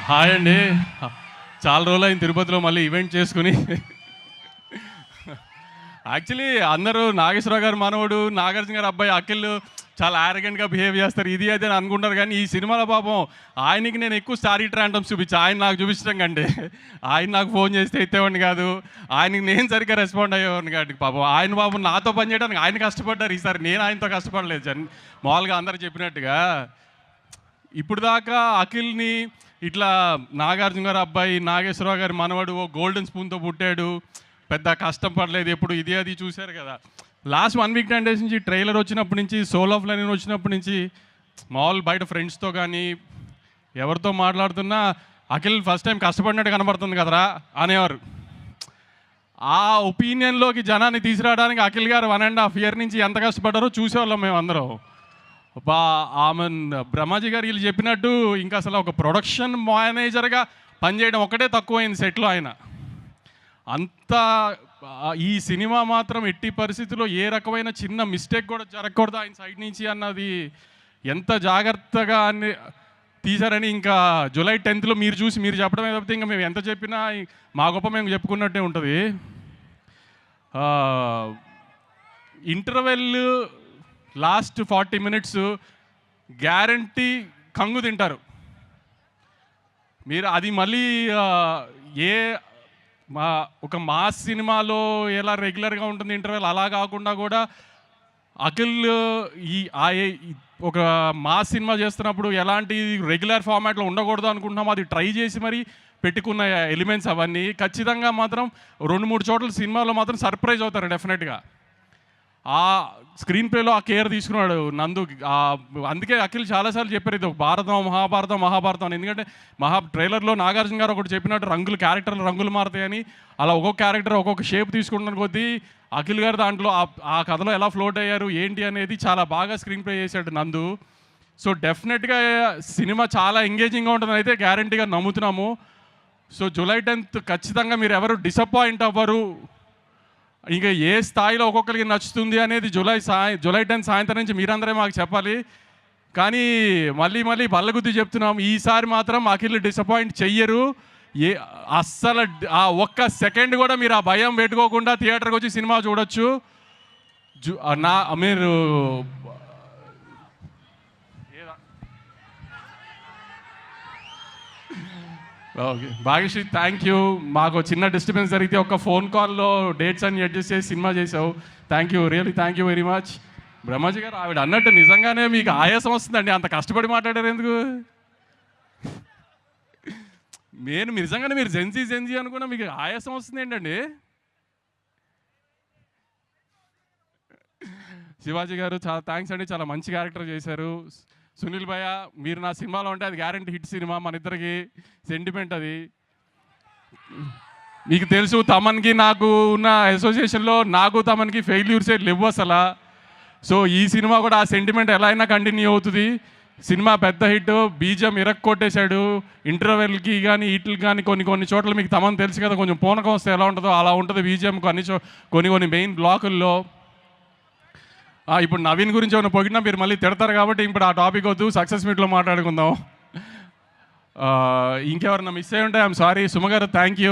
Hi అండి. చాలా రోజులైంది తిరుపతిలో మళ్ళీ ఈవెంట్ చేసుకుని. యాక్చువల్లీ అందరూ నాగేశ్వరరావు గారు మనవడు, నాగార్జున గారు అబ్బాయి అఖిల్ చాలా యారగెంట్గా బిహేవ్ చేస్తారు, ఇది అది అని అనుకుంటారు. కానీ ఈ సినిమాలో పాపం ఆయనకి నేను ఎక్కువ స్టారీ ట్రాంటమ్స్ చూపించి ఆయన నాకు చూపించడం కంటే ఆయన నాకు ఫోన్ చేస్తే ఎత్తేవాడిని కాదు, ఆయనకి నేను సరిగ్గా రెస్పాండ్ అయ్యేవాడిని కాదు. పాపం నాతో పని చేయడానికి ఆయన కష్టపడ్డారు. ఈసారి నేను ఆయనతో కష్టపడలేదు. మామూలుగా అందరు చెప్పినట్టుగా ఇప్పుడు దాకా అఖిల్ని ఇట్లా నాగార్జున గారు అబ్బాయి, నాగేశ్వరరావు గారి మనవడు, ఓ గోల్డెన్ స్పూన్తో పుట్టాడు, పెద్ద కష్టం పడలేదు ఎప్పుడు, ఇది అది చూశారు కదా. లాస్ట్ 1 వీక్ 10 డేస్ నుంచి ట్రైలర్ వచ్చినప్పటి నుంచి, సోల్ ఆఫ్ లైన్ వచ్చినప్పటి నుంచి మామూలు బయట ఫ్రెండ్స్తో కానీ ఎవరితో మాట్లాడుతున్నా అఖిల్ ఫస్ట్ టైం కష్టపడినట్టు కనబడుతుంది కదరా అనేవారు. ఆ ఒపీనియన్లోకి జనాన్ని తీసుకురావడానికి అఖిల్ గారు 1.5 year నుంచి ఎంత కష్టపడ్డారో చూసేవాళ్ళం మేము అందరం. ఆమె బ్రహ్మాజీ గారు వీళ్ళు చెప్పినట్టు ఇంకా అసలు ఒక ప్రొడక్షన్ మేనేజర్గా పనిచేయడం ఒకటే తక్కువైంది సెట్లో. ఆయన అంత ఈ సినిమా మాత్రం ఎట్టి పరిస్థితుల్లో ఏ రకమైన చిన్న మిస్టేక్ కూడా జరగకూడదు ఆయన సైడ్ నుంచి అన్నది ఎంత జాగ్రత్తగా అన్ని తీశారని ఇంకా జూలై 10th మీరు చూసి మీరు చెప్పడమే తప్పితే ఇంకా మేము ఎంత చెప్పినా మా గొప్ప మేము చెప్పుకున్నట్టే ఉంటుంది. ఇంటర్వెల్ లాస్ట్ 40 minutes గ్యారంటీ కంగు తింటారు మీరు. అది మళ్ళీ ఒక మాస్ సినిమాలో ఎలా రెగ్యులర్గా ఉంటుంది ఇంటర్వెల్, అలా కాకుండా కూడా అఖిల్ ఒక మాస్ సినిమా చేస్తున్నప్పుడు ఎలాంటి రెగ్యులర్ ఫార్మాట్లో ఉండకూడదు అనుకుంటున్నాము, అది ట్రై చేసి మరి పెట్టుకున్న ఎలిమెంట్స్ అవన్నీ ఖచ్చితంగా మాత్రం 2-3 చోట్ల సినిమాలో మాత్రం సర్ప్రైజ్ అవుతారు డెఫినెట్గా. ఆ స్క్రీన్ ప్లేలో ఆ కేర్ తీసుకున్నాడు నందు. అందుకే అఖిల్ చాలాసార్లు చెప్పారు ఇది ఒక భారతం మహాభారతం అని. ఎందుకంటే ట్రైలర్లో నాగార్జున గారు ఒకటి చెప్పినట్టు క్యారెక్టర్లు రంగులు మారుతాయని, అలా ఒక్కొక్క క్యారెక్టర్ ఒక్కొక్క షేప్ తీసుకుంటున్న కొద్దీ అఖిల్ గారు దాంట్లో ఆ కథలో ఎలా ఫ్లోట్ అయ్యారు ఏంటి అనేది చాలా బాగా స్క్రీన్ ప్లే చేశాడు నందు. సో డెఫినెట్గా సినిమా చాలా ఎంగేజింగ్గా ఉంటుందని అయితే గ్యారంటీగా నమ్ముతున్నాము. సో జూలై 10th ఖచ్చితంగా మీరు ఎవరు డిసప్పాయింట్ అవ్వరు. ఇంకా ఏ స్థాయిలో ఒక్కొక్కరికి నచ్చుతుంది అనేది జూలై 10th సాయంత్రం నుంచి మీరందరే మాకు చెప్పాలి. కానీ మళ్ళీ బల్లగుద్ది చెప్తున్నాం, ఈసారి మాత్రం అఖిల్ డిసప్పాయింట్ చెయ్యరు. అస్సలు ఆ ఒక్క సెకండ్ కూడా మీరు ఆ భయం పెట్టుకోకుండా థియేటర్కి వచ్చి సినిమా చూడొచ్చు. మీరు ఓకే భాగ్యశ్రీ, థ్యాంక్ యూ. మాకు చిన్న డిస్టర్బెన్స్ జరిగితే ఒక ఫోన్ కాల్లో డేట్స్ అన్ని అడ్జస్ట్ చేసి సినిమా చేసావు. Thank you, really thank you very much. Brahmaji గారు ఆవిడ అన్నట్టు నిజంగానే మీకు ఆయాసం వస్తుందండి, అంత కష్టపడి మాట్లాడారు ఎందుకు? నిజంగానే మీరు జెన్జీ అనుకున్నా మీకు ఆయాసం వస్తుంది ఏంటండి? శివాజీ గారు చాలా థ్యాంక్స్ అండి, చాలా మంచి క్యారెక్టర్ చేశారు. సునీల్ భయ్య, మీరు నా సినిమాలో ఉంటే అది గ్యారంటీ హిట్ సినిమా, మన ఇద్దరికి సెంటిమెంట్ అది. మీకు తెలుసు తమన్కి నాకు ఉన్న అసోసియేషన్లో నాకు తమన్కి ఫెయిల్యూర్సే లేవు అసలు. సో ఈ సినిమా కూడా ఆ సెంటిమెంట్ ఎలా అయినా కంటిన్యూ అవుతుంది. సినిమా పెద్ద హిట్, బీజం కొట్టేశాడు. ఇంటర్వెల్కి కానీ వీటికి కానీ కొన్ని చోట్ల మీకు తమన్ తెలుసు కదా, కొంచెం పూనకం వస్తే ఎలా ఉంటుందో అలా ఉంటుంది బీజం కొన్ని మెయిన్ బ్లాకుల్లో. ఇప్పుడు నవీన్ గురించి ఏమైనా పొగిడినా మీరు మళ్ళీ తిడతారు కాబట్టి ఇప్పుడు ఆ టాపిక్ వద్దు, సక్సెస్ మీట్లో మాట్లాడుకుందాం. ఇంకెవరన్నా మిస్ అయ్యి ఉంటే I'm sorry. Suma garu thank you.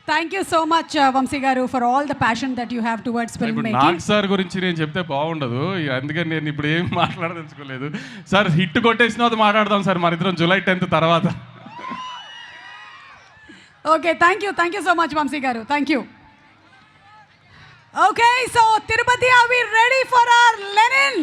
Thank you so much Vamshi garu for all the passion that you have towards film making. Nag sir గురించి నేను చెప్తే బాగుండదు, అందుకని నేను ఇప్పుడు ఏం మాట్లాడదలుచుకోలేదు. సార్ హిట్ కొట్టేసిన మాట్లాడదాం సార్ మన ఇద్దరం జూలై 10th తర్వాత. Okay, thank you so much Vamshi garu, thank you. Okay, so Tirupati, are we ready for our Lenin?